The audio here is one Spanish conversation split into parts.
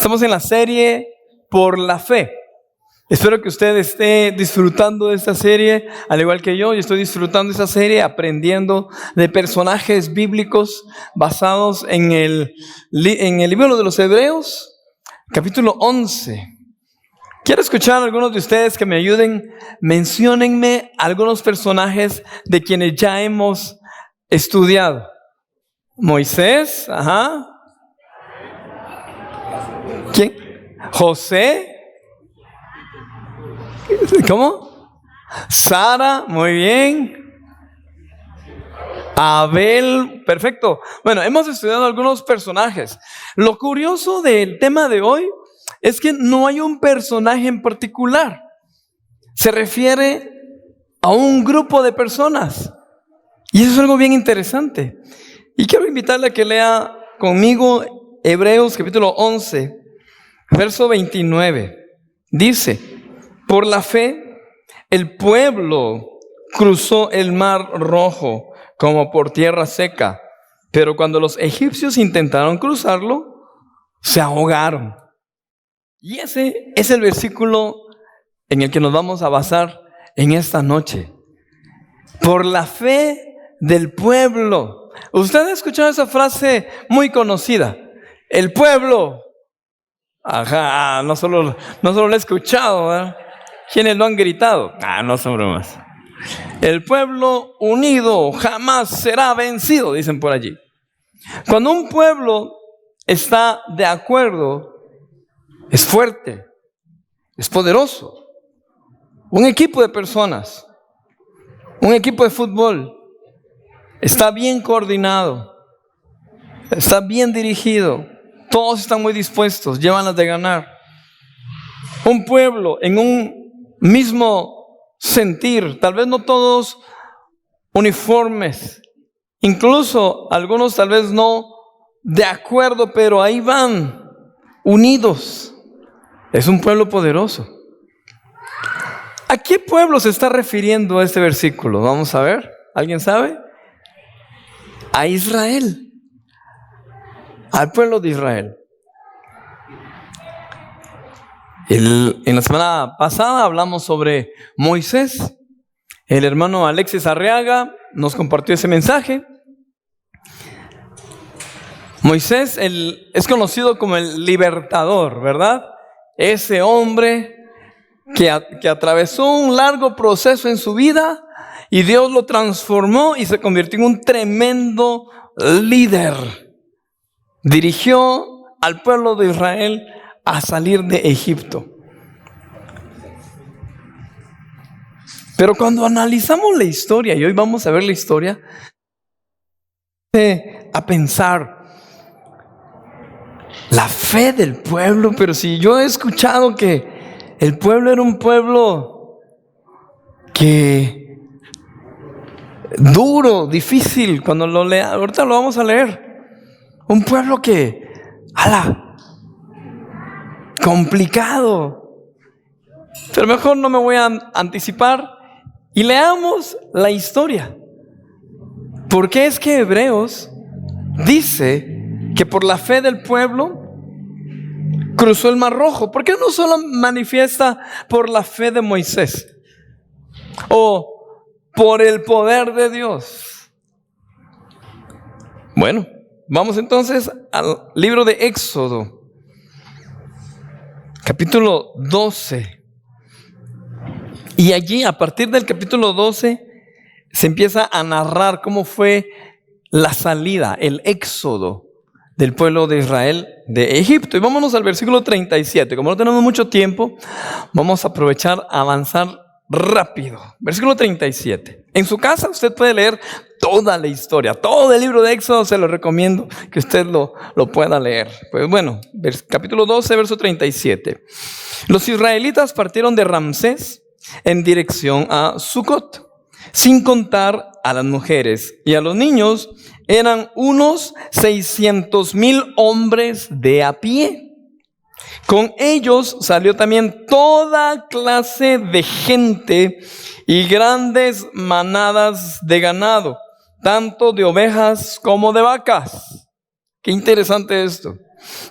Estamos en la serie Por la Fe. Espero que usted esté disfrutando de esta serie, al igual que yo estoy disfrutando de esta serie, aprendiendo de personajes bíblicos basados en el libro de los Hebreos, capítulo 11. Quiero escuchar a algunos de ustedes que me ayuden. Menciónenme algunos personajes de quienes ya hemos estudiado. Moisés, ajá. ¿Quién? José. ¿Cómo? Sara, muy bien. Abel, perfecto. Bueno, hemos estudiado algunos personajes. Lo curioso del tema de hoy es que no hay un personaje en particular. Se refiere a un grupo de personas. Y eso es algo bien interesante. Y quiero invitarle a que lea conmigo Hebreos capítulo 11, verso 29. Dice: por la fe, el pueblo cruzó el mar Rojo como por tierra seca, pero cuando los egipcios intentaron cruzarlo, se ahogaron. Y ese es el versículo en el que nos vamos a basar en esta noche. Por la fe del pueblo. Usted ha escuchado esa frase muy conocida. El pueblo. Ajá, no solo lo he escuchado, ¿verdad? ¿Quiénes lo han gritado? No son bromas. El pueblo unido jamás será vencido, dicen por allí. Cuando un pueblo está de acuerdo, es fuerte, es poderoso. Un equipo de personas, un equipo de fútbol, está bien coordinado, está bien dirigido, todos están muy dispuestos, llevan las de ganar. Un pueblo en un mismo sentir, tal vez no todos uniformes, incluso algunos tal vez no de acuerdo, pero ahí van, unidos. Es un pueblo poderoso. ¿A qué pueblo se está refiriendo este versículo? Vamos a ver, ¿alguien sabe? A Israel, al pueblo de Israel. En la semana pasada hablamos sobre Moisés. El hermano Alexis Arriaga nos compartió ese mensaje. Moisés es conocido como el libertador, ¿verdad? Ese hombre que atravesó un largo proceso en su vida y Dios lo transformó y se convirtió en un tremendo líder. Dirigió al pueblo de Israel a salir de Egipto. Pero cuando analizamos la historia, y hoy vamos a ver la historia, a pensar, la fe del pueblo, pero si yo he escuchado que el pueblo era un pueblo que duro, difícil, cuando lo lea, ahorita lo vamos a leer, un pueblo que, complicado. Pero mejor no me voy a anticipar y leamos la historia. ¿Por qué es que Hebreos dice que por la fe del pueblo cruzó el mar Rojo? ¿Por qué no solo manifiesta por la fe de Moisés o por el poder de Dios? Bueno, vamos entonces al libro de Éxodo, capítulo 12. Y allí, a partir del capítulo 12, se empieza a narrar cómo fue la salida, el éxodo del pueblo de Israel de Egipto. Y vámonos al versículo 37. Como no tenemos mucho tiempo, vamos a aprovechar a avanzar rápido. Versículo 37. En su casa usted puede leer toda la historia, todo el libro de Éxodo. Se lo recomiendo que usted lo pueda leer. Pues bueno, capítulo 12, verso 37. Los israelitas partieron de Ramsés en dirección a Sucot, sin contar a las mujeres y a los niños. Eran unos 600,000 hombres de a pie. Con ellos salió también toda clase de gente y grandes manadas de ganado, tanto de ovejas como de vacas. Qué interesante esto.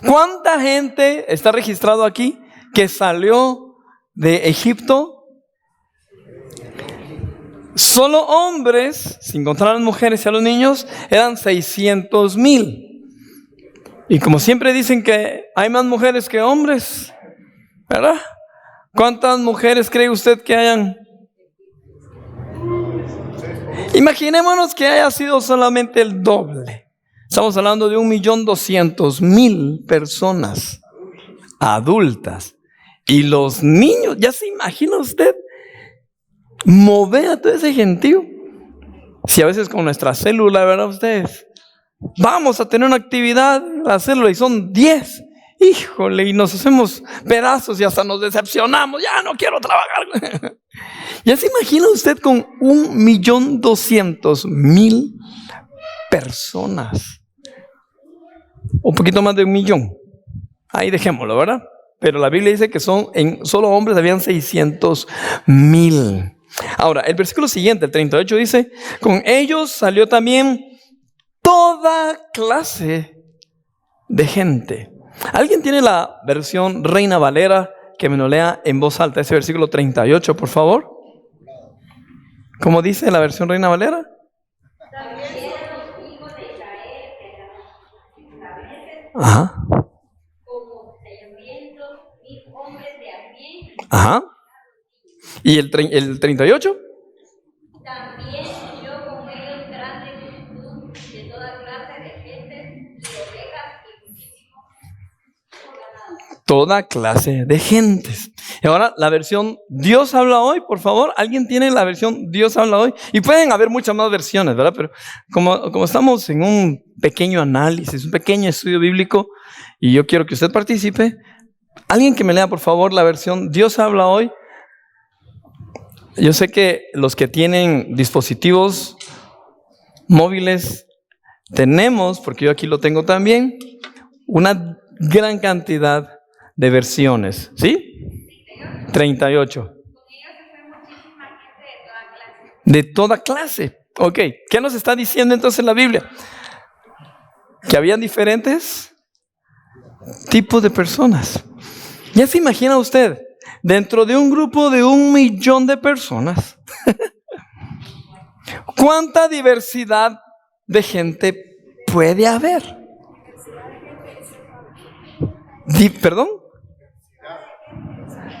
¿Cuánta gente está registrado aquí que salió de Egipto? Solo hombres, sin contar a las mujeres y a los niños, eran 600,000. Y como siempre dicen que hay más mujeres que hombres, ¿verdad? ¿Cuántas mujeres cree usted que hayan? Imaginémonos que haya sido solamente el doble. Estamos hablando de 1,200,000 personas adultas. Y los niños, ¿ya se imagina usted mover a todo ese gentío? Si a veces con nuestra célula, ¿verdad ustedes? Vamos a tener una actividad, a hacerlo y son 10. Híjole, y nos hacemos pedazos y hasta nos decepcionamos. Ya no quiero trabajar. ¿Ya se imagina usted con 1,200,000 personas? Un poquito más de 1,000,000. Ahí dejémoslo, ¿verdad? Pero la Biblia dice que en solo hombres habían 600,000. Ahora, el versículo siguiente, el 38, dice: con ellos salió también toda clase de gente. ¿Alguien tiene la versión Reina Valera que me lo lea en voz alta? Ese versículo 38, por favor. ¿Cómo dice la versión Reina Valera? También los hijos de Israel Ajá. como 600,000 hombres de a pie. Ajá. ¿Y el 38? También yo con ellos grande multitud de toda clase de gentes y ovejas y muchísimos ganados. Toda clase de gentes. Y ahora la versión Dios habla hoy, por favor. ¿Alguien tiene la versión Dios habla hoy? Y pueden haber muchas más versiones, ¿verdad? Pero como estamos en un pequeño análisis, un pequeño estudio bíblico, y yo quiero que usted participe, alguien que me lea, por favor, la versión Dios habla hoy. Yo sé que los que tienen dispositivos móviles tenemos, porque yo aquí lo tengo también, una gran cantidad de versiones. ¿Sí? 38. Con ellos se fue muchísima gente de toda clase. De toda clase. Ok, ¿qué nos está diciendo entonces la Biblia? Que habían diferentes tipos de personas. ¿Ya se imagina usted? Dentro de un grupo de 1,000,000 de personas, ¿cuánta diversidad de gente puede haber? ¿Perdón?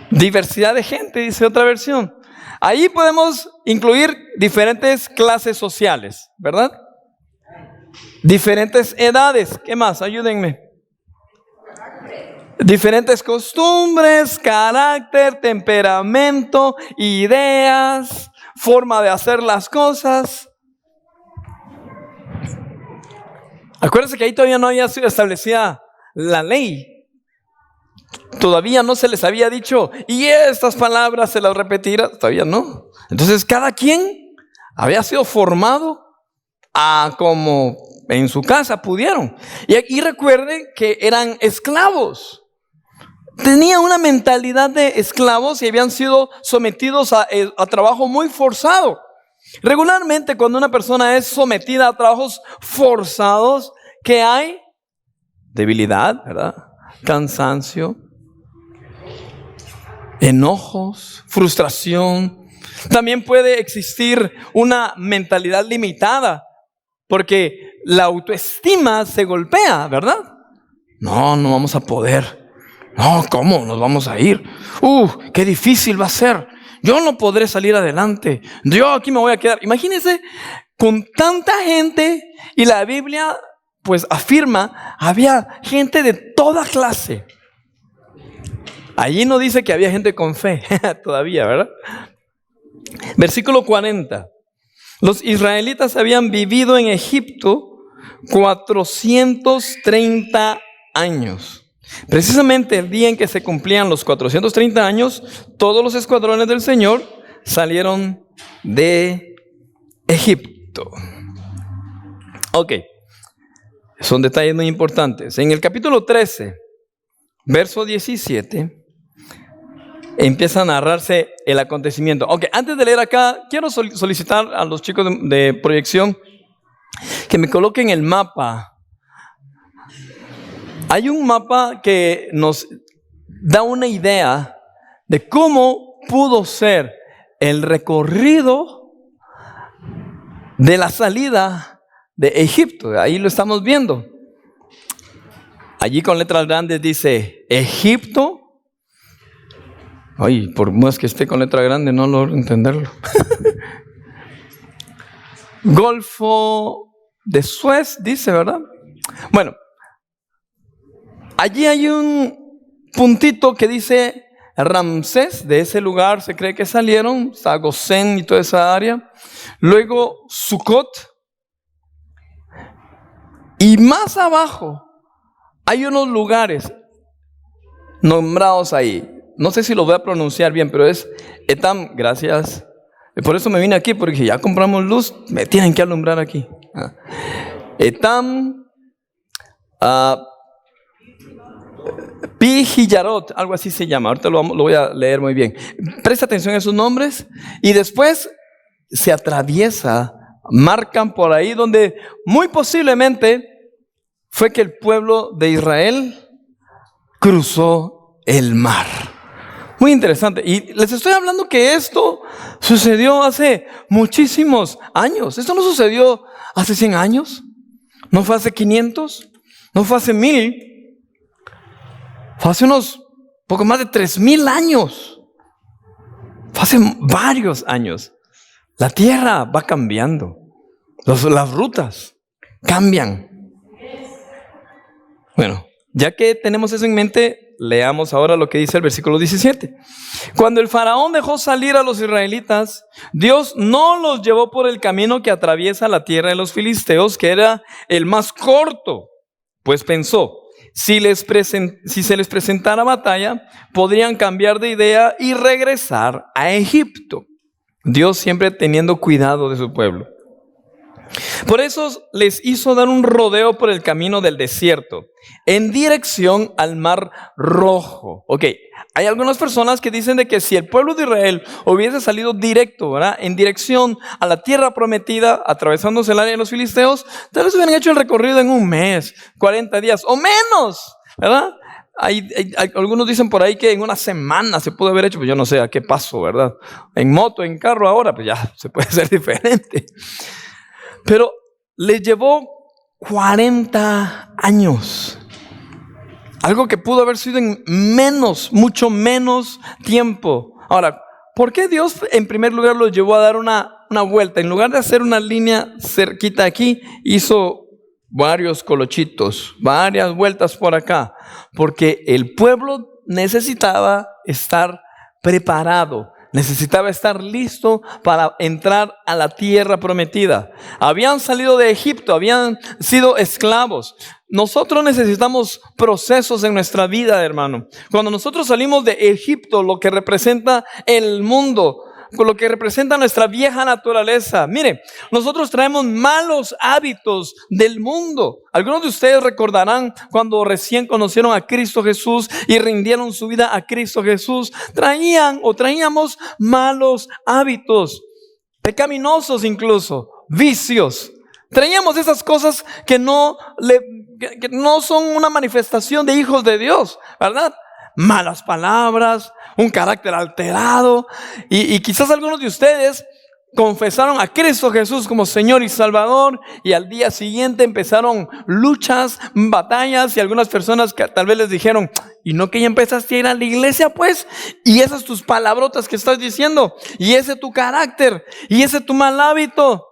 Diversidad de gente, dice otra versión. Ahí podemos incluir diferentes clases sociales, ¿verdad? Diferentes edades. ¿Qué más? Ayúdenme. Diferentes costumbres, carácter, temperamento, ideas, forma de hacer las cosas. Acuérdense que ahí todavía no había sido establecida la ley. Todavía no se les había dicho, y estas palabras se las repetirá. Todavía no. Entonces cada quien había sido formado a como en su casa pudieron. Y recuerden que eran esclavos. Tenían una mentalidad de esclavos y habían sido sometidos a trabajo muy forzado. Regularmente cuando una persona es sometida a trabajos forzados, ¿qué hay? Debilidad, ¿verdad? Cansancio, enojos, frustración. También puede existir una mentalidad limitada porque la autoestima se golpea, ¿verdad? No vamos a poder. No, ¿cómo nos vamos a ir? Qué difícil va a ser. Yo no podré salir adelante. Yo aquí me voy a quedar. Imagínense con tanta gente, y la Biblia pues afirma, había gente de toda clase. Allí no dice que había gente con fe todavía, ¿verdad? Versículo 40. Los israelitas habían vivido en Egipto 430 años. Precisamente el día en que se cumplían los 430 años, todos los escuadrones del Señor salieron de Egipto. Ok, son detalles muy importantes. En el capítulo 13, verso 17, empieza a narrarse el acontecimiento. Ok, antes de leer acá, quiero solicitar a los chicos de proyección que me coloquen el mapa Hay un mapa que nos da una idea de cómo pudo ser el recorrido de la salida de Egipto. Ahí lo estamos viendo. Allí con letras grandes dice Egipto. Ay, por más que esté con letra grande no logro entenderlo. Golfo de Suez, dice, ¿verdad? Bueno, allí hay un puntito que dice Ramsés. De ese lugar se cree que salieron, está Gosén y toda esa área. Luego Sucot. Y más abajo hay unos lugares nombrados ahí. No sé si lo voy a pronunciar bien, pero es Etam, gracias. Por eso me vine aquí, porque ya compramos luz, me tienen que alumbrar aquí. Etam, Pijillarot, algo así se llama. Ahorita lo voy a leer muy bien. Presta atención a esos nombres. Y después se atraviesa, marcan por ahí donde muy posiblemente fue que el pueblo de Israel cruzó el mar. Muy interesante. Y les estoy hablando que esto sucedió hace muchísimos años. Esto no sucedió hace 100 años. No fue hace 500. No fue hace 1000. Fue hace unos poco más de 3000 años. Fue hace varios años. La tierra va cambiando. Las rutas cambian. Bueno, ya que tenemos eso en mente, leamos ahora lo que dice el versículo 17. Cuando el faraón dejó salir a los israelitas, Dios no los llevó por el camino que atraviesa la tierra de los filisteos, que era el más corto, pues pensó, si se les presentara batalla, podrían cambiar de idea y regresar a Egipto. Dios siempre teniendo cuidado de su pueblo. Por eso les hizo dar un rodeo por el camino del desierto, en dirección al Mar Rojo. Ok, hay algunas personas que dicen de que si el pueblo de Israel hubiese salido directo, ¿verdad?, en dirección a la tierra prometida, atravesándose el área de los filisteos, tal vez hubieran hecho el recorrido en un mes, 40 días o menos, ¿verdad? Algunos dicen por ahí que en una semana se pudo haber hecho, pues yo no sé a qué paso, ¿verdad? En moto, en carro ahora, pues ya se puede hacer diferente. Pero les llevó 40 años. Algo que pudo haber sido en mucho menos tiempo. Ahora, ¿por qué Dios en primer lugar los llevó a dar una vuelta? En lugar de hacer una línea cerquita aquí, hizo varios colochitos, varias vueltas por acá. Porque el pueblo necesitaba estar preparado. Necesitaba estar listo para entrar a la tierra prometida. Habían salido de Egipto, habían sido esclavos. Nosotros necesitamos procesos en nuestra vida, hermano. Cuando nosotros salimos de Egipto, lo que representa el mundo, con lo que representa nuestra vieja naturaleza. Mire, nosotros traemos malos hábitos del mundo. Algunos de ustedes recordarán cuando recién conocieron a Cristo Jesús y rindieron su vida a Cristo Jesús. Traíamos malos hábitos, pecaminosos incluso, vicios. Traíamos esas cosas que no son una manifestación de hijos de Dios, ¿verdad? Malas palabras, un carácter alterado, y quizás algunos de ustedes confesaron a Cristo Jesús como Señor y Salvador, y al día siguiente empezaron luchas, batallas, y algunas personas que tal vez les dijeron, ¿y no que ya empezaste a ir a la iglesia pues? Y esas tus palabrotas que estás diciendo, y ese tu carácter, y ese tu mal hábito.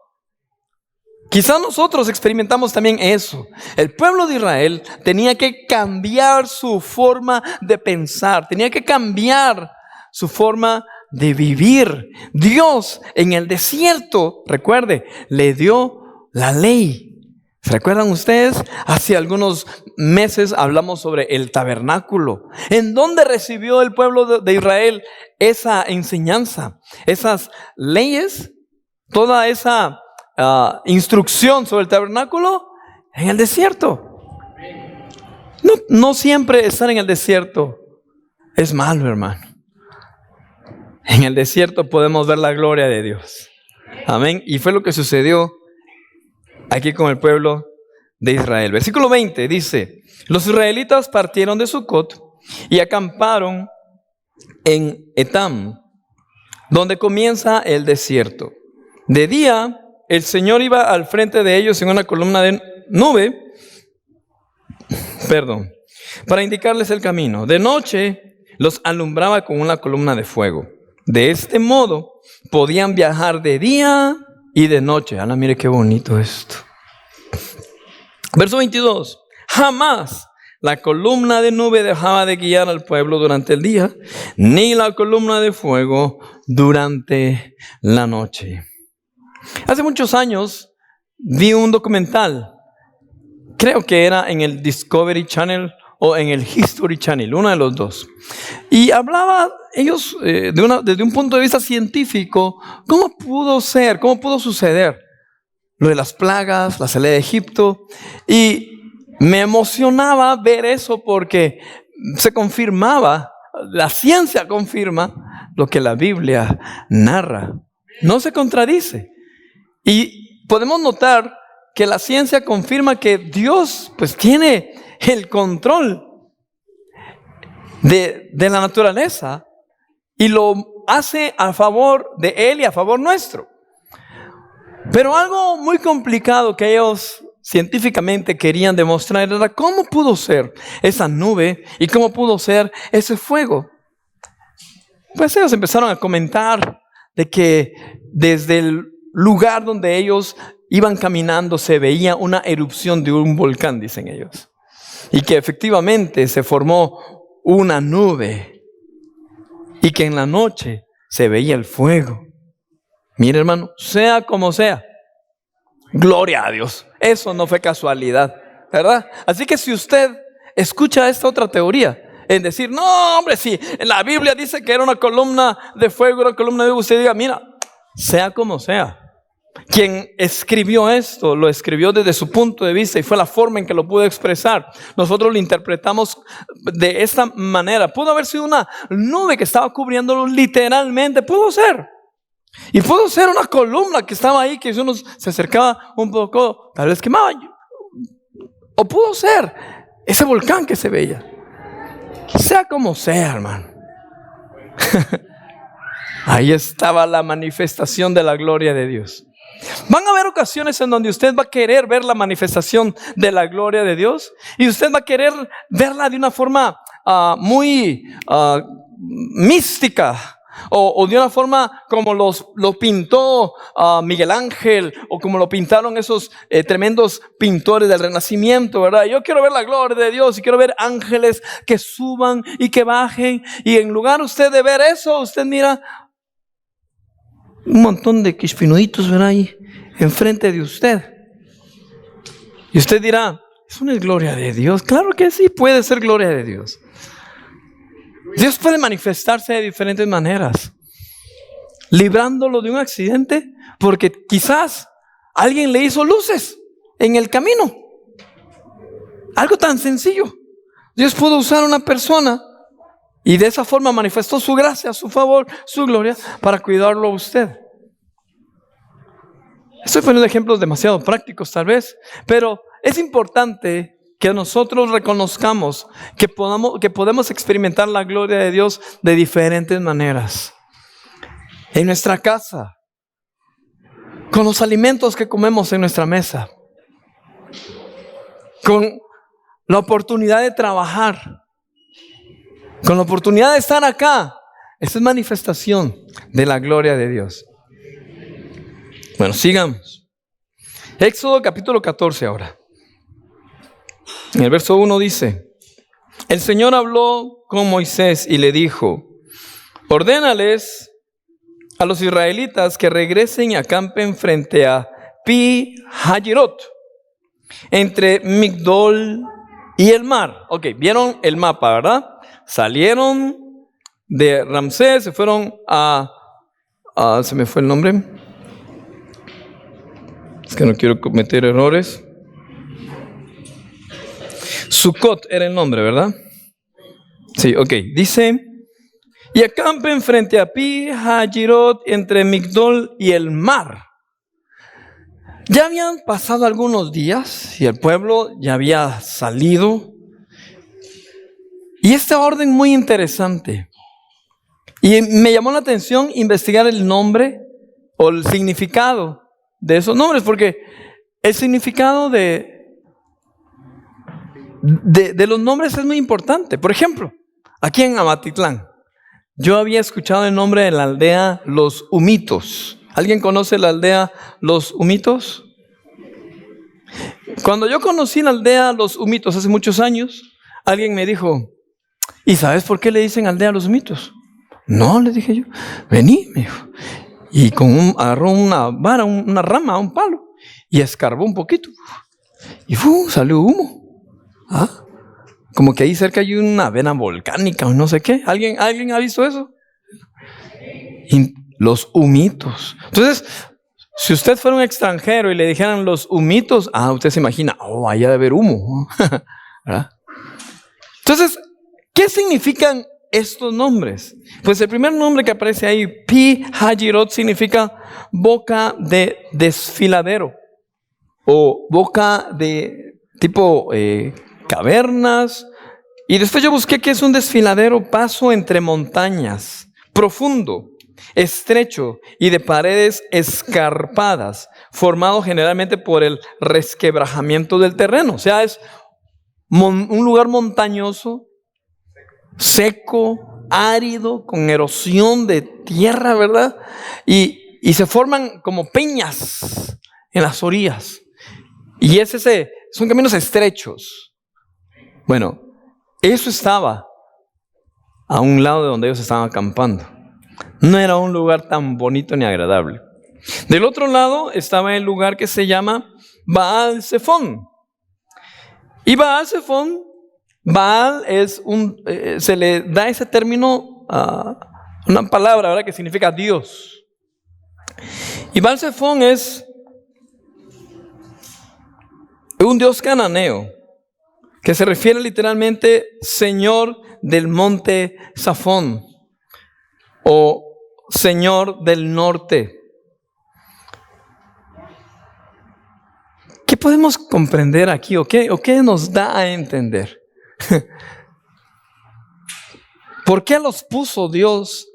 Quizás nosotros experimentamos también eso. El pueblo de Israel tenía que cambiar su forma de pensar, tenía que cambiar su forma de vivir. Dios en el desierto, recuerde, le dio la ley. ¿Se recuerdan ustedes? Hace algunos meses hablamos sobre el tabernáculo. ¿En dónde recibió el pueblo de Israel esa enseñanza, esas leyes, toda esa instrucción sobre el tabernáculo? En el desierto. No siempre estar en el desierto es malo, hermano. En el desierto podemos ver la gloria de Dios. Amén. Y fue lo que sucedió aquí con el pueblo de Israel. Versículo 20 dice: los israelitas partieron de Sucot y acamparon en Etam, donde comienza el desierto. De día, el Señor iba al frente de ellos en una columna de nube, para indicarles el camino. De noche, los alumbraba con una columna de fuego. De este modo, podían viajar de día y de noche. Ana, mire qué bonito esto. Verso 22. Jamás la columna de nube dejaba de guiar al pueblo durante el día, ni la columna de fuego durante la noche. Hace muchos años vi un documental, creo que era en el Discovery Channel o en el History Channel, uno de los dos. Y hablaba ellos desde un punto de vista científico, cómo pudo suceder lo de las plagas, la salida de Egipto. Y me emocionaba ver eso porque se confirmaba, la ciencia confirma lo que la Biblia narra. No se contradice. Y podemos notar que la ciencia confirma que Dios pues tiene el control de la naturaleza y lo hace a favor de Él y a favor nuestro. Pero algo muy complicado que ellos científicamente querían demostrar era cómo pudo ser esa nube y cómo pudo ser ese fuego. Pues ellos empezaron a comentar de que desde el lugar donde ellos iban caminando se veía una erupción de un volcán, dicen ellos. Y que efectivamente se formó una nube y que en la noche se veía el fuego. Mire, hermano, sea como sea, gloria a Dios. Eso no fue casualidad, ¿verdad? Así que si usted escucha esta otra teoría, en decir, no, hombre, si la Biblia dice que era una columna de fuego, una columna de fuego, usted diga, mira, sea como sea. Quien escribió esto, lo escribió desde su punto de vista y fue la forma en que lo pudo expresar. Nosotros lo interpretamos de esta manera. Pudo haber sido una nube que estaba cubriéndolo literalmente, pudo ser. Y pudo ser una columna que estaba ahí, que si uno se acercaba un poco, tal vez quemaba. O pudo ser ese volcán que se veía. Sea como sea, hermano. Ahí estaba la manifestación de la gloria de Dios. Van a haber ocasiones en donde usted va a querer ver la manifestación de la gloria de Dios y usted va a querer verla de una forma muy mística o de una forma como lo pintó Miguel Ángel o como lo pintaron esos tremendos pintores del Renacimiento, ¿verdad? Yo quiero ver la gloria de Dios y quiero ver ángeles que suban y que bajen, y en lugar usted de ver eso, usted mira un montón de quispinuditos, ¿verdad? Ahí enfrente de usted. Y usted dirá, ¿eso no es gloria de Dios? Claro que sí, puede ser gloria de Dios. Dios puede manifestarse de diferentes maneras, librándolo de un accidente, porque quizás alguien le hizo luces en el camino. Algo tan sencillo. Dios pudo usar a una persona y de esa forma manifestó su gracia, su favor, su gloria para cuidarlo a usted. Estoy poniendo ejemplos demasiado prácticos tal vez, pero es importante que nosotros reconozcamos que podemos experimentar la gloria de Dios de diferentes maneras. En nuestra casa, con los alimentos que comemos en nuestra mesa, con la oportunidad de trabajar, con la oportunidad de estar acá. Esa es manifestación de la gloria de Dios. Bueno, sigamos. Éxodo capítulo 14 ahora. En el verso 1 dice: el Señor habló con Moisés y le dijo: ordénales a los israelitas que regresen y acampen frente a Pi Hahirot, entre Migdol y el mar. Ok, vieron el mapa, ¿verdad? Salieron de Ramsés, se fueron se me fue el nombre. Es que no quiero cometer errores. Sucot era el nombre, ¿verdad? Sí, ok. Dice: y acampen frente a Pi Hahirot entre Migdol y el mar. Ya habían pasado algunos días y el pueblo ya había salido. Y esta orden muy interesante. Y me llamó la atención investigar el nombre o el significado de esos nombres, porque el significado de los nombres es muy importante. Por ejemplo, aquí en Amatitlán, yo había escuchado el nombre de la aldea Los Humitos. ¿Alguien conoce la aldea Los Humitos? Cuando yo conocí la aldea Los Humitos hace muchos años, alguien me dijo, ¿y sabes por qué le dicen aldea Los Humitos? No, le dije yo. Vení, me dijo. Y agarró una vara, una rama, un palo, y escarbó un poquito. Y salió humo. ¿Ah? Como que ahí cerca hay una vena volcánica o no sé qué. ¿Alguien ha visto eso? Y Los Humitos. Entonces, si usted fuera un extranjero y le dijeran Los Humitos, usted se imagina, allá debe haber humo. ¿Verdad? Entonces, ¿qué significan estos nombres? Pues el primer nombre que aparece ahí, Pi Hajirot, significa boca de desfiladero o boca de tipo cavernas. Y después yo busqué qué es un desfiladero: paso entre montañas, profundo, estrecho y de paredes escarpadas, formado generalmente por el resquebrajamiento del terreno. O sea, es un lugar montañoso, seco, árido, con erosión de tierra, ¿verdad? Y se forman como peñas en las orillas. Y son caminos estrechos. Bueno, eso estaba a un lado de donde ellos estaban acampando. No era un lugar tan bonito ni agradable. Del otro lado estaba el lugar que se llama Baal Zephón. Y Baal Zephón, Baal se le da ese término a una palabra, ¿verdad?, que significa Dios. Y Baal Zephón es un dios cananeo que se refiere literalmente Señor del monte Zafón o Señor del norte. ¿Qué podemos comprender aquí o qué nos da a entender? ¿Por qué los puso Dios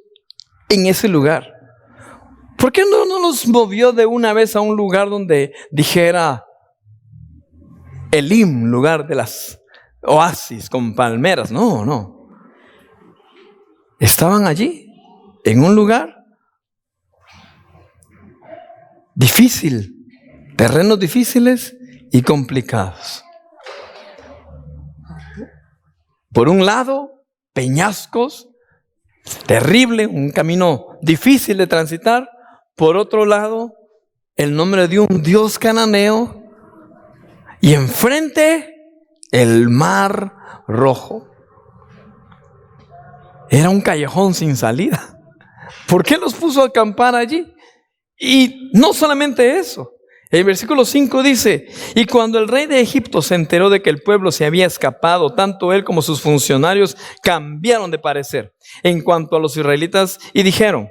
en ese lugar? ¿Por qué no los movió de una vez a un lugar donde dijera Elim, lugar de las oasis con palmeras? No. Estaban allí, en un lugar difícil, terrenos difíciles y complicados. Por un lado, peñascos, terrible, un camino difícil de transitar. Por otro lado, el nombre de un dios cananeo. Y enfrente, el Mar Rojo. Era un callejón sin salida. ¿Por qué los puso a acampar allí? Y no solamente eso. El versículo 5 dice: y cuando el rey de Egipto se enteró de que el pueblo se había escapado, tanto él como sus funcionarios cambiaron de parecer en cuanto a los israelitas y dijeron: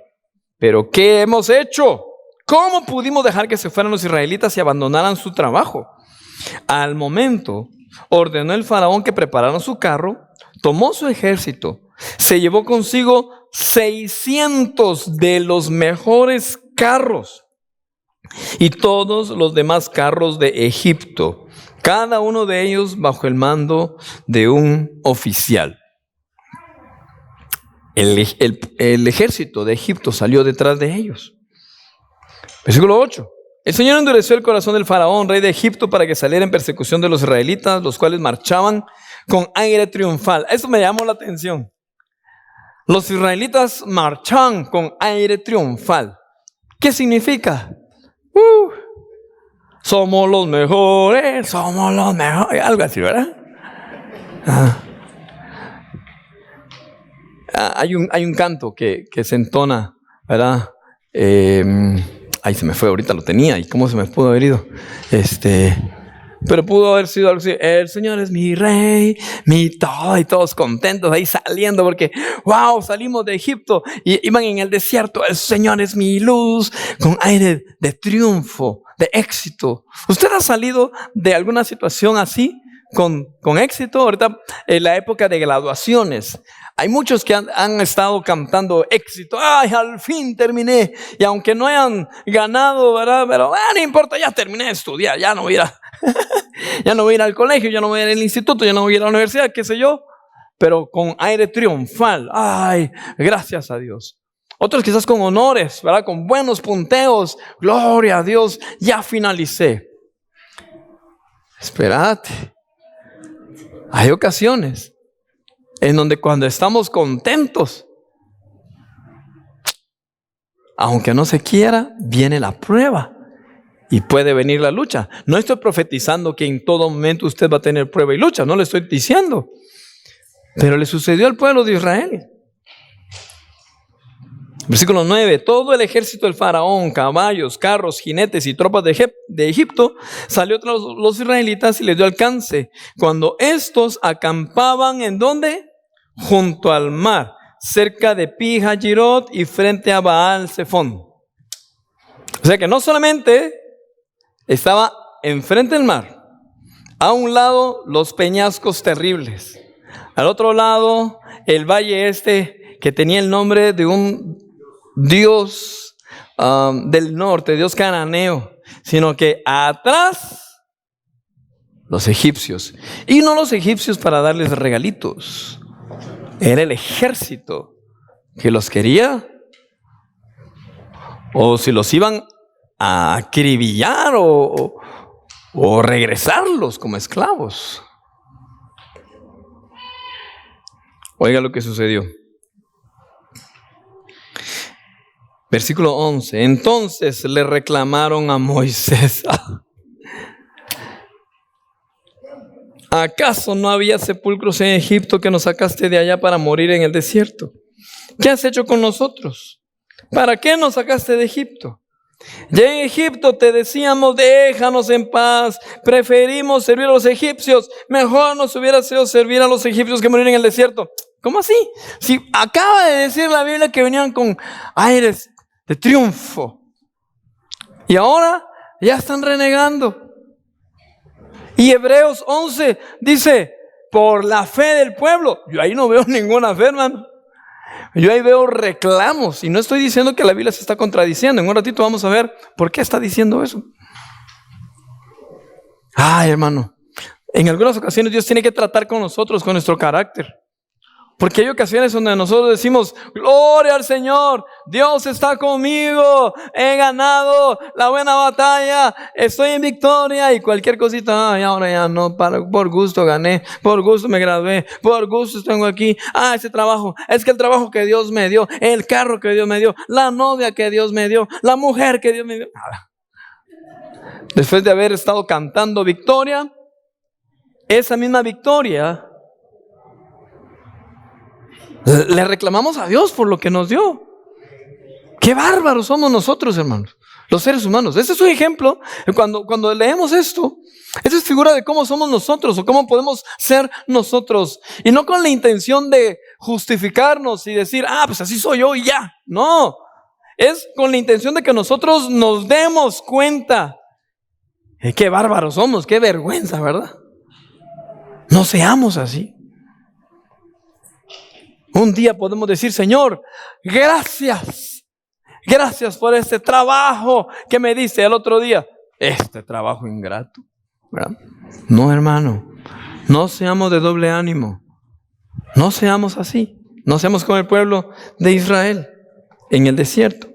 ¿pero qué hemos hecho? ¿Cómo pudimos dejar que se fueran los israelitas y abandonaran su trabajo? Al momento ordenó el faraón que prepararan su carro, tomó su ejército, se llevó consigo 600 de los mejores carros y todos los demás carros de Egipto, cada uno de ellos bajo el mando de un oficial. El ejército de Egipto salió detrás de ellos. Versículo 8. El Señor endureció el corazón del faraón, rey de Egipto, para que saliera en persecución de los israelitas, los cuales marchaban con aire triunfal. Eso me llamó la atención. Los israelitas marchaban con aire triunfal. ¿Qué significa? Somos los mejores, algo así, ¿verdad? Hay un canto que se entona, ¿verdad? Ahí se me fue, ahorita lo tenía, ¿y cómo se me pudo haber ido? Pero pudo haber sido algo así: el Señor es mi rey, mi todo, y todos contentos ahí saliendo porque, wow, salimos de Egipto y iban en el desierto. El Señor es mi luz, con aire de triunfo, de éxito. ¿Usted ha salido de alguna situación así con éxito? Ahorita en la época de graduaciones hay muchos que han estado cantando éxito. Ay, al fin terminé. Y aunque no hayan ganado, ¿verdad? Pero no importa, ya terminé de estudiar, ya no voy a ir ya no voy a ir al colegio, ya no voy a ir al instituto, ya no voy a ir a la universidad, qué sé yo. Pero con aire triunfal. Ay, gracias a Dios. Otros quizás con honores, ¿verdad? Con buenos punteos. Gloria a Dios, ya finalicé. Espérate. Hay ocasiones en donde cuando estamos contentos, aunque no se quiera, viene la prueba y puede venir la lucha. No estoy profetizando que en todo momento usted va a tener prueba y lucha, no le estoy diciendo. Pero le sucedió al pueblo de Israel. Versículo 9: todo el ejército del faraón, caballos, carros, jinetes y tropas de Egipto salió tras los israelitas y les dio alcance. Cuando estos acampaban, ¿en dónde? Junto al mar, cerca de Pi-Hahirot y frente a Baal-Zephón. O sea que no solamente estaba enfrente del mar, a un lado los peñascos terribles, al otro lado el valle que tenía el nombre de un dios del norte, dios cananeo, sino que atrás los egipcios. Y no los egipcios para darles regalitos, era el ejército que los quería, o si los iban a acribillar o regresarlos como esclavos. Oiga lo que sucedió. Versículo 11: entonces le reclamaron a Moisés: ¿acaso no había sepulcros en Egipto que nos sacaste de allá para morir en el desierto? ¿Qué has hecho con nosotros? ¿Para qué nos sacaste de Egipto? Ya en Egipto te decíamos: déjanos en paz, preferimos servir a los egipcios. Mejor nos hubiera sido servir a los egipcios que morir en el desierto. ¿Cómo así? Si acaba de decir la Biblia que venían con aires de triunfo y ahora ya están renegando. Y Hebreos 11 dice: por la fe del pueblo. Yo ahí no veo ninguna fe, hermano. Yo ahí veo reclamos. Y no estoy diciendo que la Biblia se está contradiciendo. En un ratito vamos a ver por qué está diciendo eso. Ay, hermano, en algunas ocasiones Dios tiene que tratar con nosotros, con nuestro carácter. Porque hay ocasiones donde nosotros decimos: gloria al Señor, Dios está conmigo, he ganado la buena batalla, estoy en victoria, y cualquier cosita, ay, ahora ya no, por gusto gané, por gusto me gradué, por gusto tengo aquí, ese trabajo, es que el trabajo que Dios me dio, el carro que Dios me dio, la novia que Dios me dio, la mujer que Dios me dio. Después de haber estado cantando victoria, esa misma victoria le reclamamos a Dios por lo que nos dio. Qué bárbaros somos nosotros, hermanos, los seres humanos. Este es un ejemplo. Cuando leemos esto, esta es figura de cómo somos nosotros o cómo podemos ser nosotros. Y no con la intención de justificarnos y decir: pues así soy yo y ya. No, es con la intención de que nosotros nos demos cuenta. Qué bárbaros somos, qué vergüenza, ¿verdad? No seamos así. Un día podemos decir: Señor, gracias. Gracias por este trabajo que me diste. El otro día, este trabajo ingrato, ¿verdad? No, hermano, no seamos de doble ánimo. No seamos así. No seamos como el pueblo de Israel en el desierto.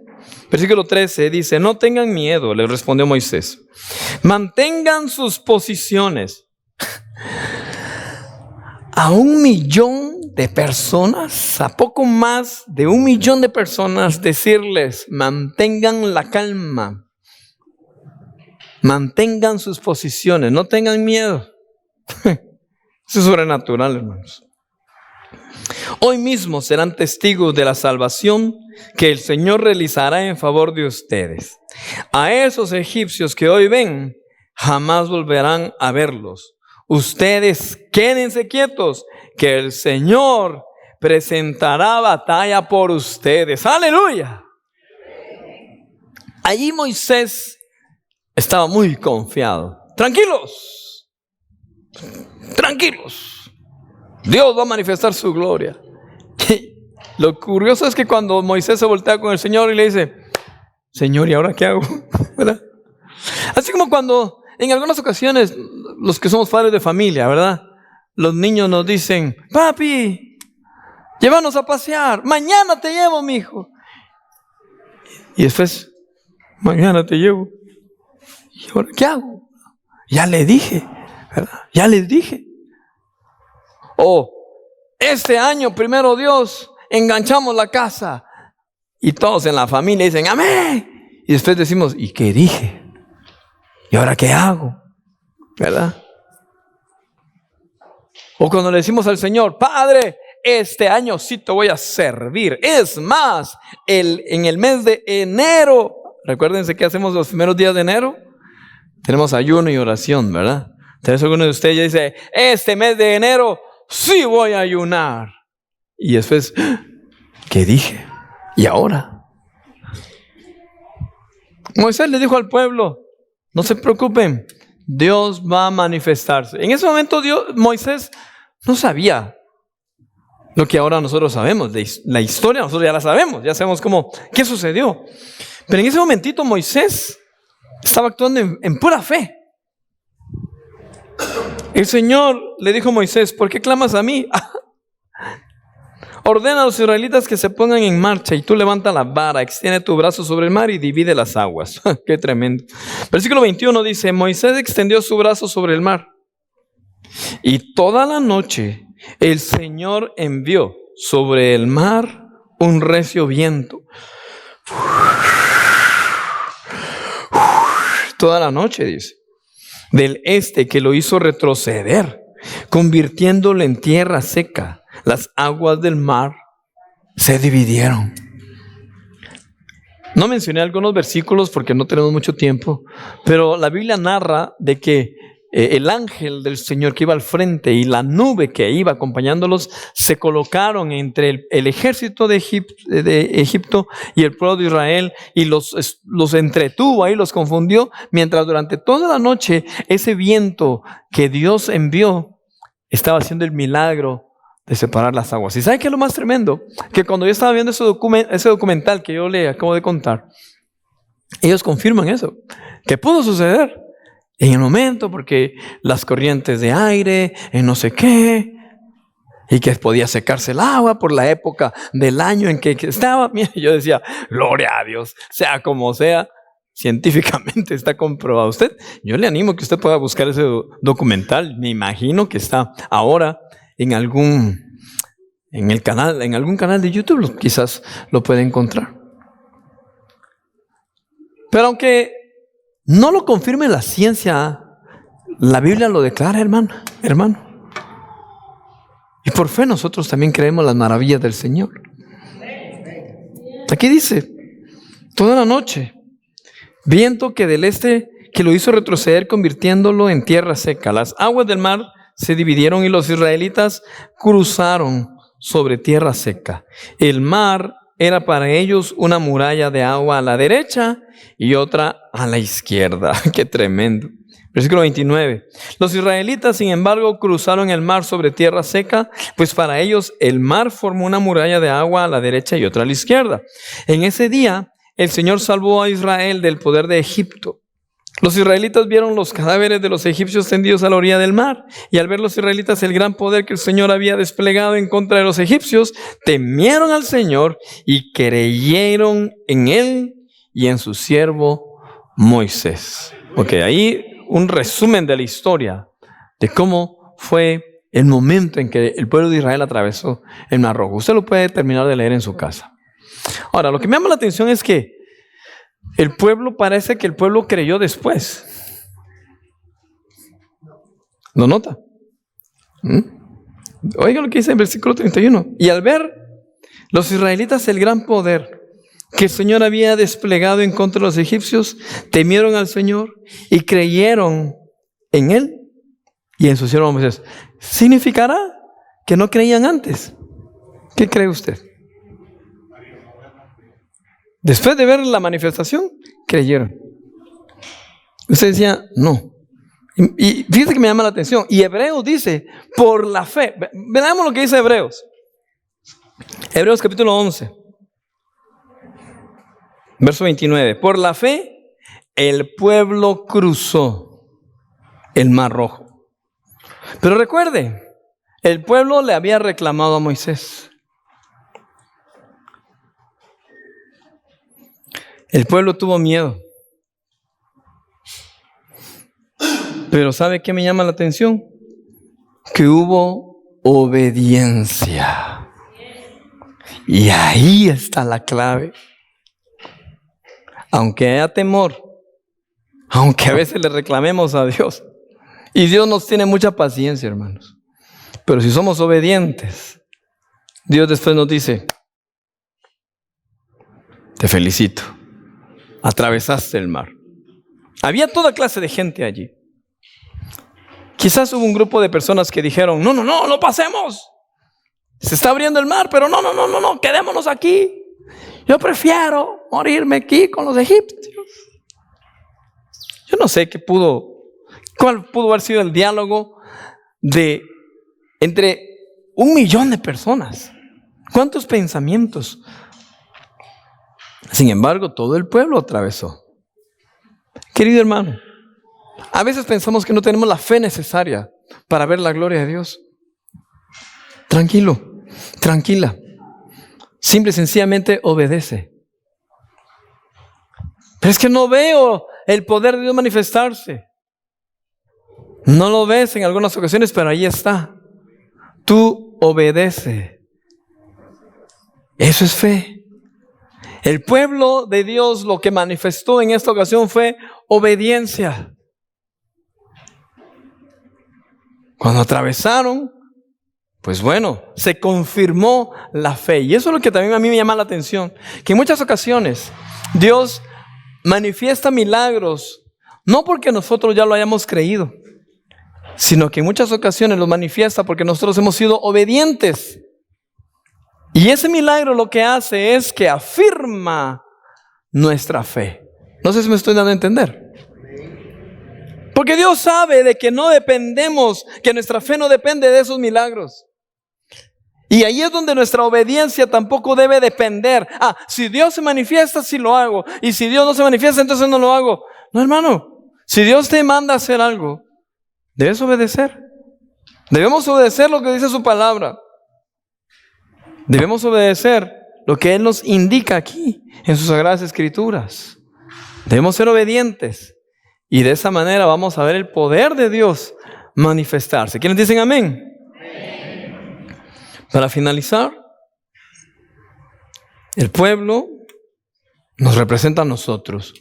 Versículo 13 dice: no tengan miedo, le respondió Moisés. Mantengan sus posiciones. A 1 millón de personas, a poco más de 1 millón de personas, decirles: mantengan la calma, mantengan sus posiciones, no tengan miedo. Eso es sobrenatural, hermanos. Hoy mismo serán testigos de la salvación que el Señor realizará en favor de ustedes. A esos egipcios que hoy ven, jamás volverán a verlos. Ustedes quédense quietos, que el Señor presentará batalla por ustedes. ¡Aleluya! Allí Moisés estaba muy confiado. Tranquilos, tranquilos. Dios va a manifestar su gloria. Lo curioso es que cuando Moisés se voltea con el Señor y le dice, Señor, ¿y ahora qué hago? ¿Verdad? Así como cuando en algunas ocasiones los que somos padres de familia, ¿verdad? Los niños nos dicen, papi, llévanos a pasear, mañana te llevo, mijo. Y después, mañana te llevo. ¿Y ahora qué hago? Ya le dije, ¿verdad? Ya les dije. O este año, primero Dios, enganchamos la casa. Y todos en la familia dicen, amén. Y después decimos, ¿y qué dije? ¿Y ahora qué hago? ¿Verdad? O cuando le decimos al Señor, Padre, este año sí te voy a servir. Es más, en el mes de enero, recuérdense que hacemos los primeros días de enero. Tenemos ayuno y oración, ¿verdad? Entonces alguno de ustedes ya dice, este mes de enero sí voy a ayunar. Y después, ¿qué dije? ¿Y ahora? Moisés le dijo al pueblo, no se preocupen, Dios va a manifestarse. En ese momento Moisés no sabía lo que ahora nosotros sabemos. La historia nosotros ya la sabemos, ya sabemos qué sucedió. Pero en ese momentito Moisés estaba actuando en pura fe. El Señor le dijo a Moisés, ¿por qué clamas a mí? Ordena a los israelitas que se pongan en marcha y tú levanta la vara, extiende tu brazo sobre el mar y divide las aguas. Qué tremendo. Versículo 21 dice, Moisés extendió su brazo sobre el mar y toda la noche el Señor envió sobre el mar un recio viento. Toda la noche, dice, del este, que lo hizo retroceder, convirtiéndolo en tierra seca. Las aguas del mar se dividieron. No mencioné algunos versículos porque no tenemos mucho tiempo, pero la Biblia narra de que el ángel del Señor que iba al frente y la nube que iba acompañándolos se colocaron entre el ejército de Egipto y el pueblo de Israel y los entretuvo ahí, los confundió, mientras durante toda la noche ese viento que Dios envió estaba haciendo el milagro de separar las aguas. ¿Y sabe qué es lo más tremendo? Que cuando yo estaba viendo ese documental que yo le acabo de contar, ellos confirman eso, que pudo suceder en el momento, porque las corrientes de aire, en no sé qué, y que podía secarse el agua por la época del año en que estaba. Mira, yo decía, gloria a Dios, sea como sea, científicamente está comprobado. Yo le animo que usted pueda buscar ese documental. Me imagino que está ahora en algún canal de YouTube, quizás lo puede encontrar. Pero aunque no lo confirme la ciencia, la Biblia lo declara, hermano. Y por fe nosotros también creemos las maravillas del Señor. Aquí dice, toda la noche, viento que del este, que lo hizo retroceder convirtiéndolo en tierra seca. Las aguas del mar se dividieron y los israelitas cruzaron sobre tierra seca. El mar era para ellos una muralla de agua a la derecha y otra a la izquierda. ¡Qué tremendo! Versículo 29. Los israelitas, sin embargo, cruzaron el mar sobre tierra seca, pues para ellos el mar formó una muralla de agua a la derecha y otra a la izquierda. En ese día, el Señor salvó a Israel del poder de Egipto. Los israelitas vieron los cadáveres de los egipcios tendidos a la orilla del mar, y al ver los israelitas el gran poder que el Señor había desplegado en contra de los egipcios, temieron al Señor y creyeron en Él y en su siervo Moisés. Ok, ahí un resumen de la historia de cómo fue el momento en que el pueblo de Israel atravesó el Mar Rojo. Usted lo puede terminar de leer en su casa. Ahora, lo que me llama la atención es que parece que el pueblo creyó después. ¿Lo nota? Oiga lo que dice en versículo 31. Y al ver los israelitas el gran poder que el Señor había desplegado en contra de los egipcios, temieron al Señor y creyeron en Él y en su siervo Moisés. ¿Significará que no creían antes? ¿Qué cree usted? Después de ver la manifestación, creyeron. Usted decía, no. Y fíjate que me llama la atención. Y Hebreos dice, por la fe. Veamos lo que dice Hebreos. Hebreos capítulo 11. Verso 29. Por la fe, el pueblo cruzó el Mar Rojo. Pero recuerde, el pueblo le había reclamado a Moisés. El pueblo tuvo miedo. Pero ¿sabe qué me llama la atención? Que hubo obediencia. Y ahí está la clave. Aunque haya temor, aunque a veces le reclamemos a Dios, y Dios nos tiene mucha paciencia, hermanos, pero si somos obedientes, Dios después nos dice, te felicito, atravesaste el mar. Había toda clase de gente allí. Quizás hubo un grupo de personas que dijeron, no pasemos. Se está abriendo el mar, pero no, quedémonos aquí. Yo prefiero morirme aquí con los egipcios. Yo no sé cuál pudo haber sido el diálogo entre 1 millón de personas. ¿Cuántos pensamientos? Sin embargo, todo el pueblo atravesó. Querido hermano, a veces pensamos que no tenemos la fe necesaria para ver la gloria de Dios. Tranquilo, tranquila. Simple y sencillamente obedece. Pero es que no veo el poder de Dios manifestarse. No lo ves en algunas ocasiones, pero ahí está. Tú obedece. Eso es fe. El pueblo de Dios lo que manifestó en esta ocasión fue obediencia. Cuando atravesaron, pues bueno, se confirmó la fe. Y eso es lo que también a mí me llama la atención. Que en muchas ocasiones Dios manifiesta milagros, no porque nosotros ya lo hayamos creído, sino que en muchas ocasiones los manifiesta porque nosotros hemos sido obedientes. Y ese milagro lo que hace es que afirma nuestra fe. No sé si me estoy dando a entender. Porque Dios sabe de que no dependemos, que nuestra fe no depende de esos milagros. Y ahí es donde nuestra obediencia tampoco debe depender. Si Dios se manifiesta, sí lo hago. Y si Dios no se manifiesta, entonces no lo hago. No, hermano. Si Dios te manda a hacer algo, debes obedecer. Debemos obedecer lo que dice su palabra. Debemos obedecer lo que Él nos indica aquí en sus sagradas escrituras. Debemos ser obedientes. Y de esa manera vamos a ver el poder de Dios manifestarse. ¿Quiénes dicen amén? Para finalizar, el pueblo nos representa a nosotros.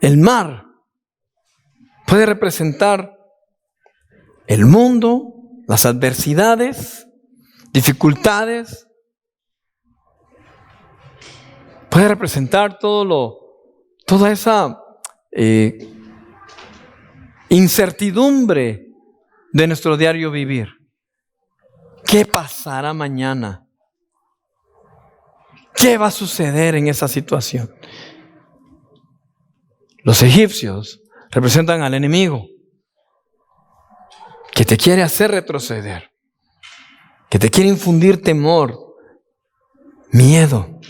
El mar puede representar el mundo, las adversidades, dificultades. Puede representar toda esa incertidumbre de nuestro diario vivir. ¿Qué pasará mañana? ¿Qué va a suceder en esa situación? Los egipcios representan al enemigo que te quiere hacer retroceder, que te quiere infundir temor, miedo.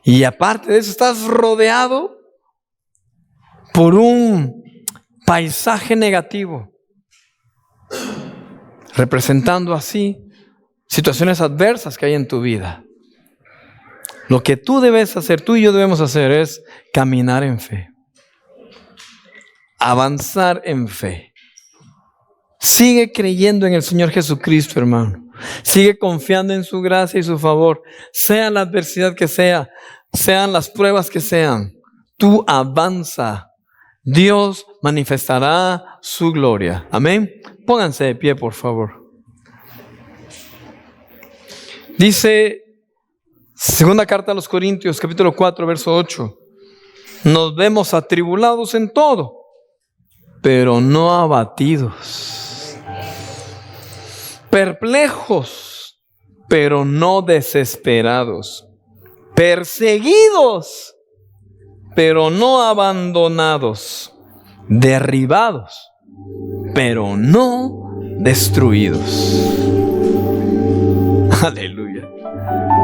Y aparte de eso estás rodeado por un paisaje negativo, representando así situaciones adversas que hay en tu vida. Lo que tú debes hacer, tú y yo debemos hacer es caminar en fe. Avanzar en fe. Sigue creyendo en el Señor Jesucristo, hermano. Sigue confiando en su gracia y su favor. Sea la adversidad que sea, sean las pruebas que sean. Tú avanza. Dios manifestará su gloria. Amén. Pónganse de pie, por favor. Dice Segunda carta a los Corintios, capítulo 4, verso 8. Nos vemos atribulados en todo, pero no abatidos. Perplejos, pero no desesperados. Perseguidos, pero no abandonados. Derribados, pero no destruidos. Aleluya.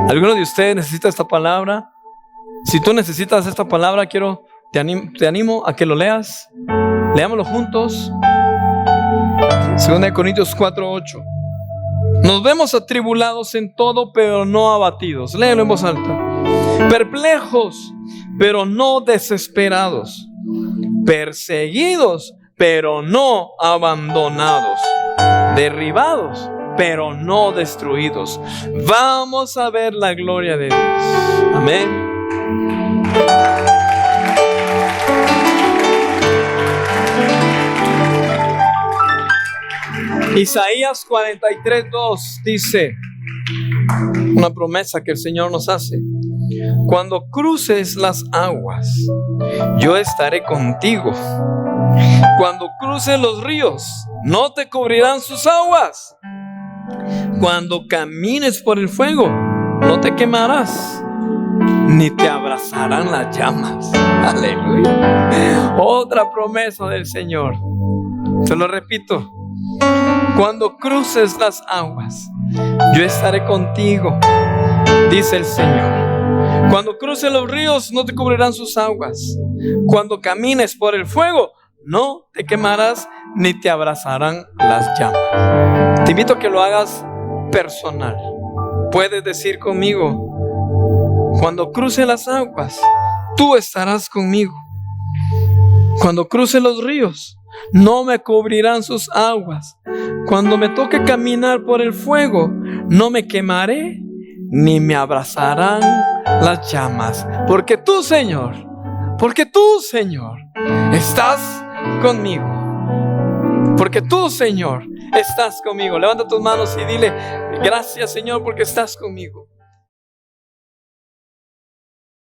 ¿Alguno de ustedes necesita esta palabra? Si tú necesitas esta palabra, te animo a que lo leas. Leámoslo juntos. 2 Corintios 4:8. Nos vemos atribulados en todo, pero no abatidos. Léelo en voz alta. Perplejos, pero no desesperados. Perseguidos, pero no abandonados. Derribados, pero no destruidos. Vamos a ver la gloria de Dios. Amén. Isaías 43:2 dice, una promesa que el Señor nos hace: cuando cruces las aguas, yo estaré contigo. Cuando cruces los ríos, no te cubrirán sus aguas. Cuando camines por el fuego, no te quemarás, ni te abrazarán las llamas. Aleluya. Otra promesa del Señor. Se lo repito. Cuando cruces las aguas, yo estaré contigo, dice el Señor. Cuando cruces los ríos, no te cubrirán sus aguas. Cuando camines por el fuego, no te quemarás, ni te abrazarán las llamas. Te invito a que lo hagas personal. Puedes decir conmigo: cuando cruce las aguas, tú estarás conmigo. Cuando cruce los ríos, no me cubrirán sus aguas. Cuando me toque caminar por el fuego, no me quemaré, ni me abrazarán las llamas. Porque tú, Señor, estás conmigo. Porque tú, Señor, estás conmigo. Levanta tus manos y dile: gracias, Señor, porque estás conmigo.